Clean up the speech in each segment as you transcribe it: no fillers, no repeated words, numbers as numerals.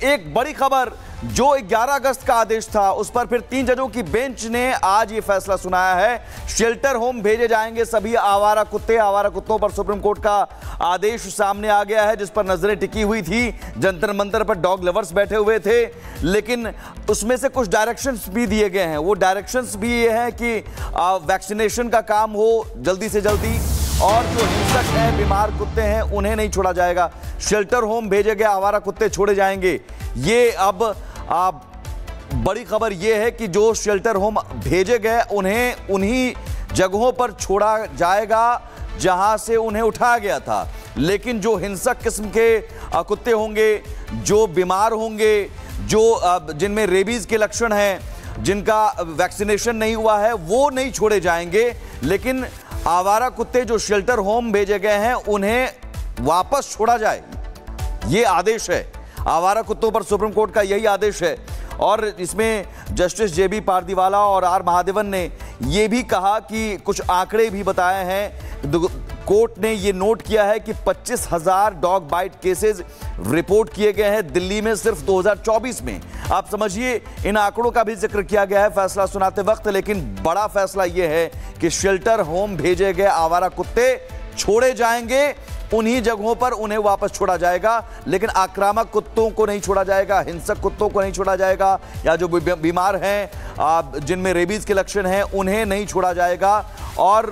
एक बड़ी खबर, जो 11 अगस्त का आदेश था उस पर फिर 3 जजों की बेंच ने आज ये फैसला सुनाया है। शेल्टर होम भेजे जाएंगे सभी आवारा कुत्ते। आवारा कुत्तों पर सुप्रीम कोर्ट का आदेश सामने आ गया है, जिस पर नजरें टिकी हुई थी। जंतर मंतर पर डॉग लवर्स बैठे हुए थे, लेकिन उसमें से कुछ डायरेक्शंस भी दिए गए हैं। वो डायरेक्शंस भी ये हैं कि वैक्सीनेशन का काम हो जल्दी से जल्दी, और जो हिंसक हैं, बीमार कुत्ते हैं, उन्हें नहीं छोड़ा जाएगा। शेल्टर होम भेजे गए आवारा कुत्ते छोड़े जाएंगे। ये अब बड़ी खबर यह है कि जो शेल्टर होम भेजे गए उन्हें उन्हीं जगहों पर छोड़ा जाएगा जहां से उन्हें उठाया गया था। लेकिन जो हिंसक किस्म के कुत्ते होंगे, जो बीमार होंगे, जो जिनमें रेबीज के लक्षण हैं, जिनका वैक्सीनेशन नहीं हुआ है, वो नहीं छोड़े जाएंगे। लेकिन आवारा कुत्ते जो शेल्टर होम भेजे गए हैं उन्हें वापस छोड़ा जाए, ये आदेश है। आवारा कुत्तों पर सुप्रीम कोर्ट का यही आदेश है। और इसमें जस्टिस जेबी पारदीवाला और आर महादेवन ने यह भी कहा कि कुछ आंकड़े भी बताए हैं। कोर्ट ने यह नोट किया है कि 25,000 डॉग बाइट केसेस रिपोर्ट किए गए हैं दिल्ली में सिर्फ 2024 में। आप समझिए, इन आंकड़ों का भी जिक्र किया गया है फैसला सुनाते वक्त। लेकिन बड़ा फैसला यह है कि शेल्टर होम भेजे गए आवारा कुत्ते छोड़े जाएंगे, उन्हीं जगहों पर उन्हें वापस छोड़ा जाएगा। लेकिन आक्रामक कुत्तों को नहीं छोड़ा जाएगा, हिंसक कुत्तों को नहीं छोड़ा जाएगा, या जो बीमार हैं, जिनमें रेबीज के लक्षण हैं, उन्हें नहीं छोड़ा जाएगा और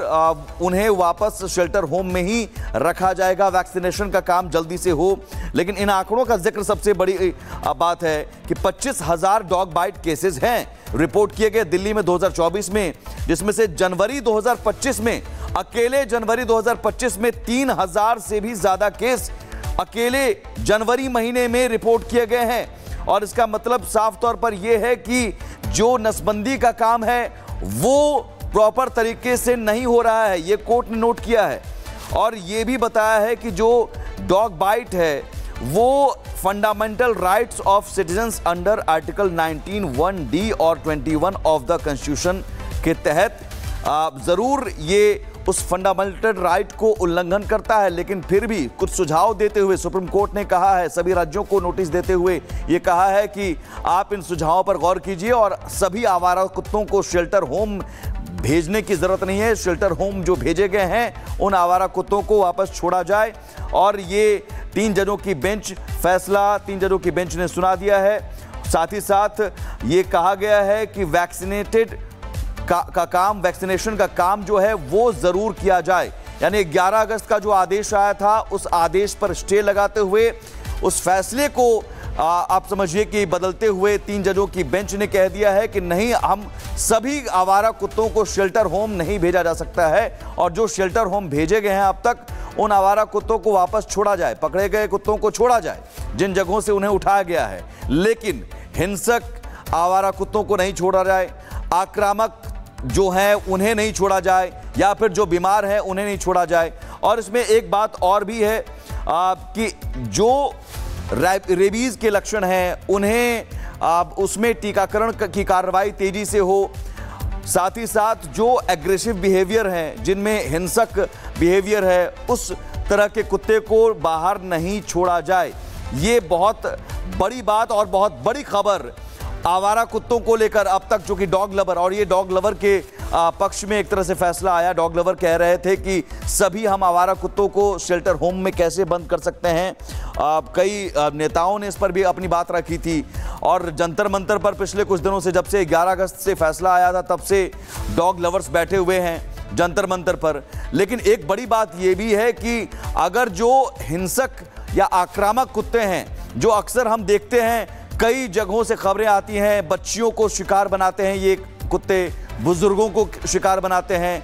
उन्हें वापस शेल्टर होम में ही रखा जाएगा। वैक्सीनेशन का काम जल्दी से हो। लेकिन इन आंकड़ों का जिक्र सबसे बड़ी बात है कि 25,000 डॉग बाइट केसेस हैं रिपोर्ट किए गए दिल्ली में 2024 में, जिसमें से जनवरी 2025 में, अकेले जनवरी 2025 में 3,000 से भी ज्यादा केस अकेले जनवरी महीने में रिपोर्ट किए गए हैं। और इसका मतलब साफ तौर पर यह है कि जो नसबंदी का काम है वो प्रॉपर तरीके से नहीं हो रहा है, यह कोर्ट ने नोट किया है। और यह भी बताया है कि जो डॉग बाइट है वो fundamental rights of citizens under article 19(1)(d) और 21 ऑफ द कॉन्स्टिट्यूशन के तहत जरूर ये उस फंडामेंटल राइट को उल्लंघन करता है। लेकिन फिर भी कुछ सुझाव देते हुए सुप्रीम कोर्ट ने कहा है, सभी राज्यों को नोटिस देते हुए ये कहा है कि आप इन सुझावों पर गौर कीजिए और सभी आवारा कुत्तों को शेल्टर होम भेजने की जरूरत नहीं है। शेल्टर होम जो भेजे गए हैं उन आवारा कुत्तों को वापस छोड़ा जाए। और ये 3 जजों की बेंच फैसला 3 जजों की बेंच ने सुना दिया है। साथ ही साथ ये कहा गया है कि वैक्सीनेशन का काम जो है वो जरूर किया जाए। यानी 11 अगस्त का जो आदेश आया था उस आदेश पर स्टे लगाते हुए उस फैसले को आप समझिए कि बदलते हुए 3 जजों की बेंच ने कह दिया है कि नहीं, हम सभी आवारा कुत्तों को शेल्टर होम नहीं भेजा जा सकता है। और जो शेल्टर होम भेजे गए हैं अब तक, उन आवारा कुत्तों को वापस छोड़ा जाए, पकड़े गए कुत्तों को छोड़ा जाए जिन जगहों से उन्हें उठाया गया है। लेकिन हिंसक आवारा कुत्तों को नहीं छोड़ा जाए, आक्रामक जो है उन्हें नहीं छोड़ा जाए, या फिर जो बीमार है उन्हें नहीं छोड़ा जाए। और इसमें एक बात और भी है कि जो रेबीज के लक्षण हैं उन्हें उसमें टीकाकरण की कार्रवाई तेजी से हो। साथ ही साथ जो एग्रेसिव बिहेवियर हैं, जिनमें हिंसक बिहेवियर है, उस तरह के कुत्ते को बाहर नहीं छोड़ा जाए। ये बहुत बड़ी बात और बहुत बड़ी खबर आवारा कुत्तों को लेकर अब तक, जो कि डॉग लवर, और ये डॉग लवर के पक्ष में एक तरह से फैसला आया। डॉग लवर कह रहे थे कि सभी हम आवारा कुत्तों को शेल्टर होम में कैसे बंद कर सकते हैं। कई नेताओं ने इस पर भी अपनी बात रखी थी। और जंतर मंतर पर पिछले कुछ दिनों से, जब से 11 अगस्त से फैसला आया था, तब से डॉग लवर्स बैठे हुए हैं जंतर मंतर पर। लेकिन एक बड़ी बात यह भी है कि अगर जो हिंसक या आक्रामक कुत्ते हैं, जो अक्सर हम देखते हैं, कई जगहों से खबरें आती हैं, बच्चियों को शिकार बनाते हैं ये कुत्ते, बुजुर्गों को शिकार बनाते हैं,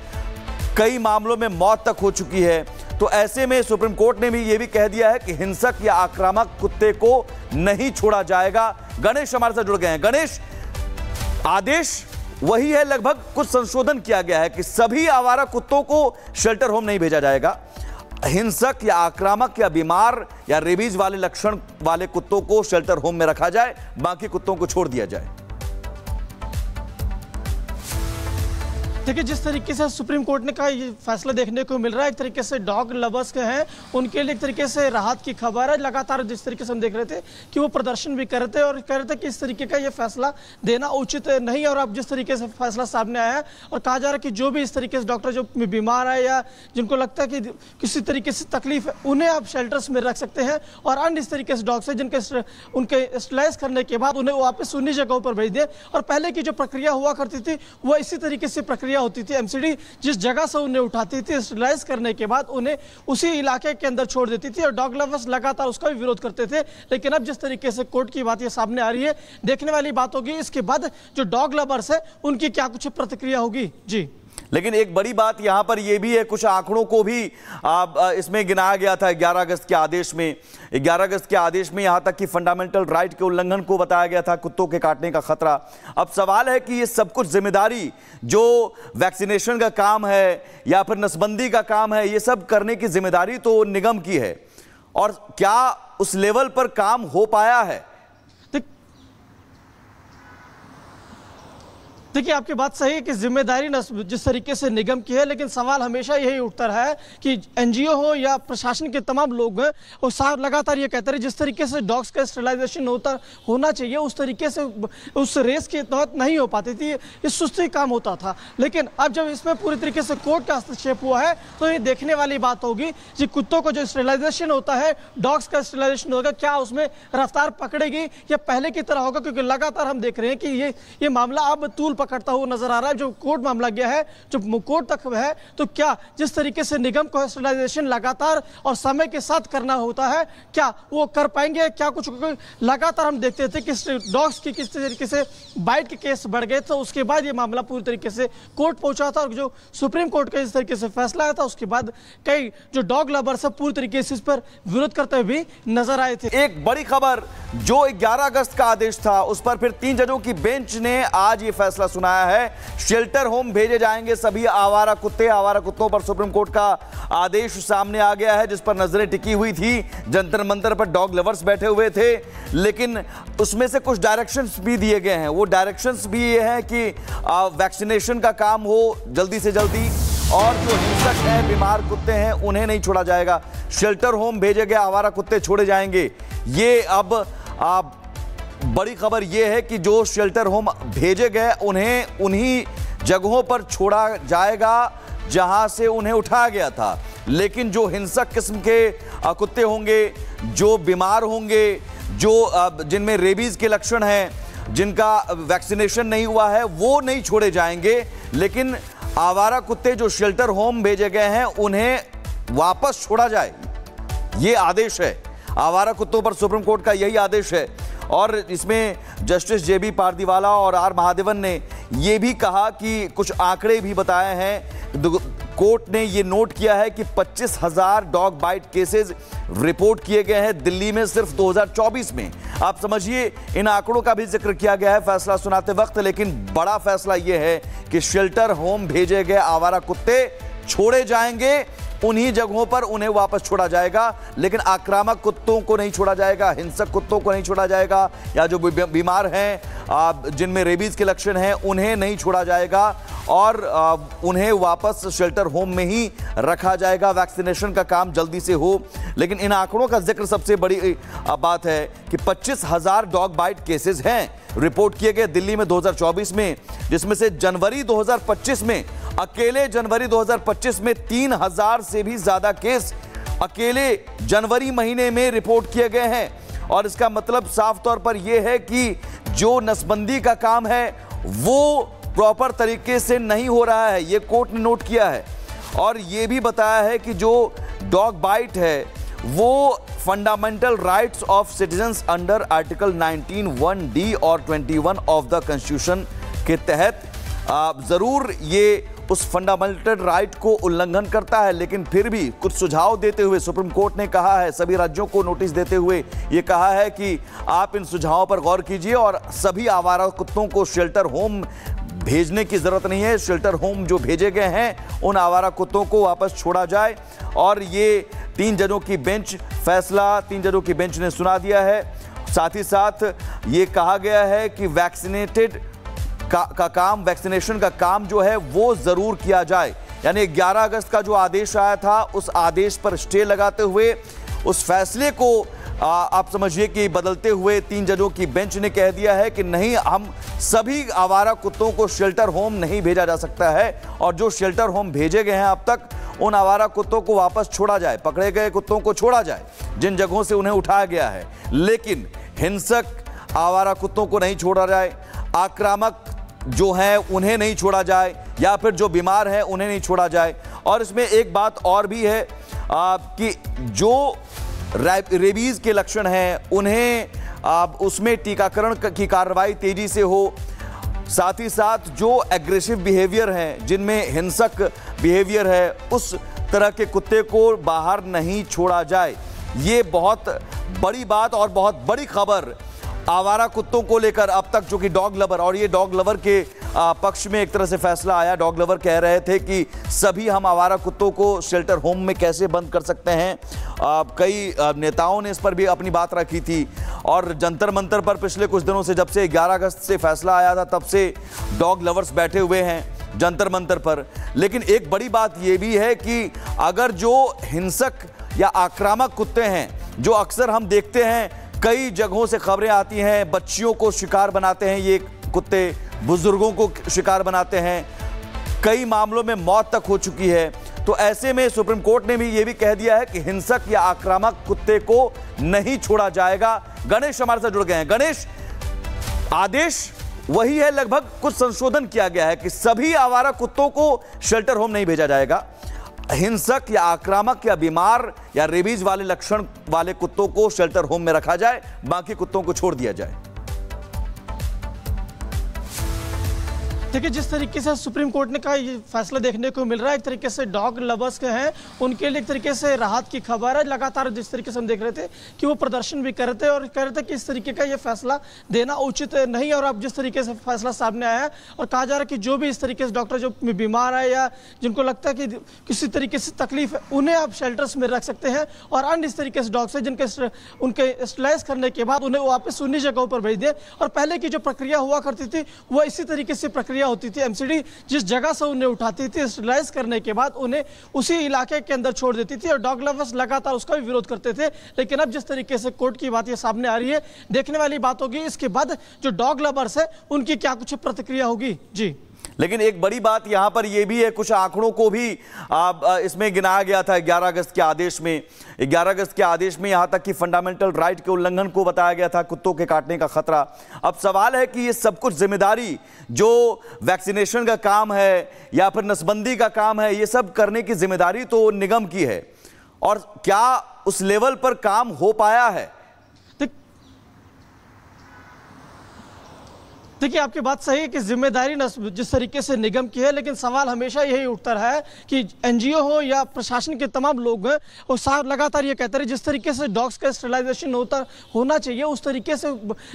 कई मामलों में मौत तक हो चुकी है। तो ऐसे में सुप्रीम कोर्ट ने भी ये भी कह दिया है कि हिंसक या आक्रामक कुत्ते को नहीं छोड़ा जाएगा। गणेश हमारे साथ जुड़ गए हैं। गणेश, आदेश वही है, लगभग कुछ संशोधन किया गया है कि सभी आवारा कुत्तों को शेल्टर होम नहीं भेजा जाएगा। हिंसक या आक्रामक या बीमार या रेबीज वाले लक्षण वाले कुत्तों को शेल्टर होम में रखा जाए, बाकी कुत्तों को छोड़ दिया जाए। देखिए, जिस तरीके से सुप्रीम कोर्ट ने कहा ये फैसला देखने को मिल रहा है, एक तरीके से डॉग लवर्स के हैं उनके लिए एक तरीके से राहत की खबर है। लगातार जिस तरीके से हम देख रहे थे कि वो प्रदर्शन भी कर रहे थे और कह रहे थे कि इस तरीके का ये फैसला देना उचित नहीं है। और अब जिस तरीके से फैसला सामने आया है और कहा जा रहा है कि जो भी इस तरीके से डॉक्टर जो बीमार है या जिनको लगता है कि किसी तरीके से तकलीफ है, उन्हें आप शेल्टर्स में रख सकते हैं। और अन्य इस तरीके से डॉग्स हैं जिनके उनके स्टरलाइज करने के बाद उन्हें वापस उन्हीं जगहों पर भेज दिए। और पहले की जो प्रक्रिया हुआ करती थी वो इसी तरीके से प्रक्रिया होती थी। एमसीडी जिस जगह से उन्हें उठाती थी, स्टरलाइज करने के बाद उन्हें उसी इलाके के अंदर छोड़ देती थी और डॉग लवर्स लगातार उसका भी विरोध करते थे। लेकिन अब जिस तरीके से कोर्ट की बात ये सामने आ रही है, देखने वाली बात होगी इसके बाद जो डॉग लवर्स है उनकी क्या कुछ प्रतिक्रिया होगी। जी, लेकिन एक बड़ी बात यहां पर यह भी है, कुछ आंकड़ों को भी इसमें गिनाया गया था 11 अगस्त के आदेश में। 11 अगस्त के आदेश में यहां तक कि फंडामेंटल राइट के उल्लंघन को बताया गया था, कुत्तों के काटने का खतरा। अब सवाल है कि ये सब कुछ जिम्मेदारी जो वैक्सीनेशन का काम है या फिर नसबंदी का काम है, ये सब करने की जिम्मेदारी तो निगम की है, और क्या उस लेवल पर काम हो पाया है? देखिए, आपकी बात सही है कि जिम्मेदारी जिस तरीके से निगम की है, लेकिन सवाल हमेशा यही उठता रहा है कि एनजीओ हो या प्रशासन के तमाम लोग हैं और लगातार ये कहते रहे जिस तरीके से डॉग्स का स्टरलाइजेशन होना चाहिए उस तरीके से उस रेस के तहत नहीं हो पाती थी, ये सुस्ती काम होता था। लेकिन अब जब इसमें पूरी तरीके से कोर्ट का हस्तक्षेप हुआ है तो ये देखने वाली बात होगी कि कुत्तों को जो स्टरलाइजेशन होता है, डॉग्स का स्टरलाइजेशन होगा, क्या उसमें रफ्तार पकड़ेगी या पहले की तरह होगा? क्योंकि लगातार हम देख रहे हैं कि ये मामला अब तूल करता हुआ नजर आ रहा है। जो कोर्ट मामला गया है, जो कोर्ट तक है, तो क्या जिस तरीके से निगम को स्टरलाइजेशन लगातार और समय के साथ करना होता है, क्या वो कर पाएंगे? क्या कुछ लगातार हम देखते थे कि डॉग्स की किस तरीके से बाइट के केस बढ़ गए, तो उसके बाद ये मामला पूरी तरीके से कोर्ट पहुंचा था और जो सुप्रीम कोर्ट का इस तरीके से फैसला आया था उसके बाद कई जो डॉग लवर्स है पूरी तरीके से इस पर विरोध करते हुए भी नजर आए थे। एक बड़ी खबर, जो 11 अगस्त का आदेश था उस पर फिर 3 जजों की बेंच ने आज ये फैसला सुनाया है। शेल्टर होम भेजे जाएंगे सभी आवारा कुत्ते। आवारा कुत्तों पर सुप्रीम कोर्ट का आदेश सामने आ गया है, जिस पर नजरें टिकी हुई थी। जंतर मंतर पर डॉग लवर्स बैठे हुए थे, लेकिन उसमें से कुछ डायरेक्शंस भी दिए गए हैं। वो डायरेक्शंस भी ये हैं कि वैक्सीनेशन का काम हो जल्दी से जल्दी, और जो हिंसक हैं, बीमार कुत्ते हैं, उन्हें नहीं छोड़ा जाएगा। शेल्टर होम भेजे गए आवारा कुत्ते छोड़े जाएंगे। ये अब बड़ी खबर यह है कि जो शेल्टर होम भेजे गए उन्हें उन्हीं जगहों पर छोड़ा जाएगा जहां से उन्हें उठाया गया था। लेकिन जो हिंसक किस्म के कुत्ते होंगे, जो बीमार होंगे, जो जिनमें रेबीज के लक्षण हैं, जिनका वैक्सीनेशन नहीं हुआ है, वो नहीं छोड़े जाएंगे। लेकिन आवारा कुत्ते जो शेल्टर होम भेजे गए हैं उन्हें वापस छोड़ा जाए, ये आदेश है। आवारा कुत्तों पर सुप्रीम कोर्ट का यही आदेश है। और इसमें जस्टिस जेबी पारदीवाला और आर महादेवन ने यह भी कहा कि कुछ आंकड़े भी बताए हैं। कोर्ट ने यह नोट किया है कि 25,000 डॉग बाइट केसेस रिपोर्ट किए गए हैं दिल्ली में सिर्फ 2024 में। आप समझिए, इन आंकड़ों का भी जिक्र किया गया है फैसला सुनाते वक्त। लेकिन बड़ा फैसला यह है कि शेल्टर होम भेजे गए आवारा कुत्ते छोड़े जाएंगे, उन्हीं जगहों पर उन्हें वापस छोड़ा जाएगा। लेकिन आक्रामक कुत्तों को नहीं छोड़ा जाएगा, हिंसक कुत्तों को नहीं छोड़ा जाएगा, या जो बीमार हैं, जिनमें रेबीज के लक्षण हैं, उन्हें नहीं छोड़ा जाएगा और उन्हें वापस शेल्टर होम में ही रखा जाएगा। वैक्सीनेशन का काम जल्दी से हो। लेकिन इन आंकड़ों का जिक्र सबसे बड़ी बात है कि 25,000 डॉग बाइट केसेस हैं रिपोर्ट किए गए दिल्ली में 2024 में, जिसमें से जनवरी 2025 में, अकेले जनवरी 2025 में 3,000 से भी ज्यादा केस अकेले जनवरी महीने में रिपोर्ट किए गए हैं। और इसका मतलब साफ तौर पर यह है कि जो नसबंदी का काम है वो प्रॉपर तरीके से नहीं हो रहा है, ये कोर्ट ने नोट किया है। और ये भी बताया है कि जो डॉग बाइट है वो fundamental rights of citizens under article 19(1)(d) और 21 ऑफ द कॉन्स्टिट्यूशन के तहत जरूर ये उस फंडामेंटल राइट को उल्लंघन करता है। लेकिन फिर भी कुछ सुझाव देते हुए सुप्रीम कोर्ट ने कहा है, सभी राज्यों को नोटिस देते हुए ये कहा है कि आप इन सुझावों पर गौर कीजिए और सभी आवारा कुत्तों को शेल्टर होम भेजने की जरूरत नहीं है। शेल्टर होम जो भेजे गए हैं उन आवारा कुत्तों को वापस छोड़ा जाए। और ये 3 जजों की बेंच फैसला 3 जजों की बेंच ने सुना दिया है। साथ ही साथ ये कहा गया है कि वैक्सीनेटेड का काम, वैक्सीनेशन का काम जो है वो जरूर किया जाए। यानी 11 अगस्त का जो आदेश आया था उस आदेश पर स्टे लगाते हुए उस फैसले को आप समझिए कि बदलते हुए 3 जजों की बेंच ने कह दिया है कि नहीं, हम सभी आवारा कुत्तों को शेल्टर होम नहीं भेजा जा सकता है और जो शेल्टर होम भेजे गए हैं अब तक, उन आवारा कुत्तों को वापस छोड़ा जाए, पकड़े गए कुत्तों को छोड़ा जाए जिन जगहों से उन्हें उठाया गया है। लेकिन हिंसक आवारा कुत्तों को नहीं छोड़ा जाए, आक्रामक जो हैं उन्हें नहीं छोड़ा जाए, या फिर जो बीमार हैं उन्हें नहीं छोड़ा जाए। और इसमें एक बात और भी है कि जो रेबीज के लक्षण हैं उन्हें उसमें टीकाकरण की कार्रवाई तेजी से हो। साथ ही साथ जो एग्रेसिव बिहेवियर हैं, जिनमें हिंसक बिहेवियर है, उस तरह के कुत्ते को बाहर नहीं छोड़ा जाए। ये बहुत बड़ी बात और बहुत बड़ी खबर आवारा कुत्तों को लेकर अब तक, जो कि डॉग लवर, और ये डॉग लवर के पक्ष में एक तरह से फैसला आया। डॉग लवर कह रहे थे कि सभी हम आवारा कुत्तों को शेल्टर होम में कैसे बंद कर सकते हैं। कई नेताओं ने इस पर भी अपनी बात रखी थी और जंतर मंतर पर पिछले कुछ दिनों से, जब से 11 अगस्त से फैसला आया था, तब से डॉग लवर्स बैठे हुए हैं जंतर मंतर पर। लेकिन एक बड़ी बात यह भी है कि अगर जो हिंसक या आक्रामक कुत्ते हैं, जो अक्सर हम देखते हैं, कई जगहों से खबरें आती हैं, बच्चियों को शिकार बनाते हैं ये कुत्ते, बुजुर्गों को शिकार बनाते हैं, कई मामलों में मौत तक हो चुकी है। तो ऐसे में सुप्रीम कोर्ट ने भी ये भी कह दिया है कि हिंसक या आक्रामक कुत्ते को नहीं छोड़ा जाएगा। गणेश हमारे साथ जुड़ गए हैं। गणेश, आदेश वही है, लगभग कुछ संशोधन किया गया है कि सभी आवारा कुत्तों को शेल्टर होम नहीं भेजा जाएगा, हिंसक या आक्रामक या बीमार या रेबीज वाले लक्षण वाले कुत्तों को शेल्टर होम में रखा जाए, बाकी कुत्तों को छोड़ दिया जाए। देखिए, जिस तरीके से सुप्रीम कोर्ट ने कहा, ये फैसला देखने को मिल रहा है, एक तरीके से डॉग लवर्स के हैं उनके लिए एक तरीके से राहत की खबर है। लगातार जिस तरीके से हम देख रहे थे कि वो प्रदर्शन भी कर रहे थे और कह रहे थे कि इस तरीके का ये फैसला देना उचित नहीं। और अब जिस तरीके से फैसला सामने आया है और कहा जा रहा है कि जो भी इस तरीके से डॉक्टर जो बीमार है या जिनको लगता है कि किसी तरीके से तकलीफ है, उन्हें आप शेल्टर्स में रख सकते हैं। और अन्य इस तरीके से डॉग्स है जिनके उनके स्टरलाइज करने के बाद उन्हें वापस उन्हीं जगहों पर भेज दिए। और पहले की जो प्रक्रिया हुआ करती थी वो इसी तरीके से प्रक्रिया होती थी। एमसीडी जिस जगह से उन्हें उठाती थी, स्टरलाइज करने के बाद उन्हें उसी इलाके के अंदर छोड़ देती थी और डॉग लवर्स लगातार उसका भी विरोध करते थे। लेकिन अब जिस तरीके से कोर्ट की बात ये सामने आ रही है, देखने वाली बात होगी इसके बाद जो डॉग लवर्स है उनकी क्या कुछ प्रतिक्रिया होगी। जी, लेकिन एक बड़ी बात यहां पर यह भी है, कुछ आंकड़ों को भी इसमें गिनाया गया था 11 अगस्त के आदेश में। 11 अगस्त के आदेश में यहां तक कि फंडामेंटल राइट के उल्लंघन को बताया गया था, कुत्तों के काटने का खतरा। अब सवाल है कि ये सब कुछ जिम्मेदारी जो वैक्सीनेशन का काम है या फिर नसबंदी का काम है, ये सब करने की जिम्मेदारी तो निगम की है, और क्या उस लेवल पर काम हो पाया है? देखिए, आपकी बात सही है कि जिम्मेदारी जिस तरीके से निगम की है, लेकिन सवाल हमेशा यही उठता रहा है कि एनजीओ हो या प्रशासन के तमाम लोग हैं वो लगातार ये कहते रहे जिस तरीके से डॉग्स का स्टरलाइजेशन होना चाहिए उस तरीके से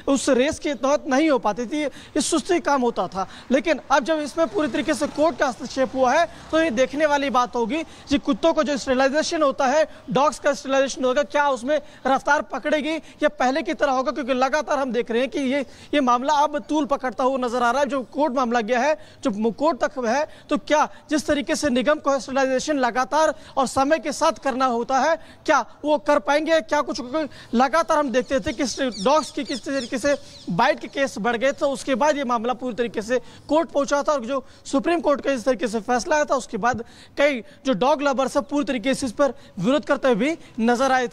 उस रेस के तहत नहीं हो पाती थी, इस सुस्ती काम होता था। लेकिन अब जब इसमें पूरी तरीके से कोर्ट का हस्तक्षेप हुआ है तो ये देखने वाली बात होगी कि कुत्तों को जो स्टरलाइजेशन होता है, डॉग्स का स्टरलाइजेशन होगा, क्या उसमें रफ्तार पकड़ेगी या पहले की तरह होगा? क्योंकि लगातार हम देख रहे हैं कि ये मामला अब तूल पकड़ता हुआ नजर आ रहा है। जो कोर्ट मामला गया है, जो कोर्ट तक है, तो क्या जिस तरीके से निगम को स्टरलाइजेशन लगातार और समय के साथ करना होता है, क्या वो कर पाएंगे? क्या कुछ लगातार हम देखते थे कि डॉग्स की किस तरीके से बाइट के केस बढ़ गए, तो उसके बाद ये मामला पूरी तरीके से कोर्ट पहुंचा था और जो सुप्रीम कोर्ट का इस तरीके से फैसला आया था उसके बाद कई जो डॉग लवर्स है पूरी तरीके से इस पर विरोध करते हुए भी नजर आए थे।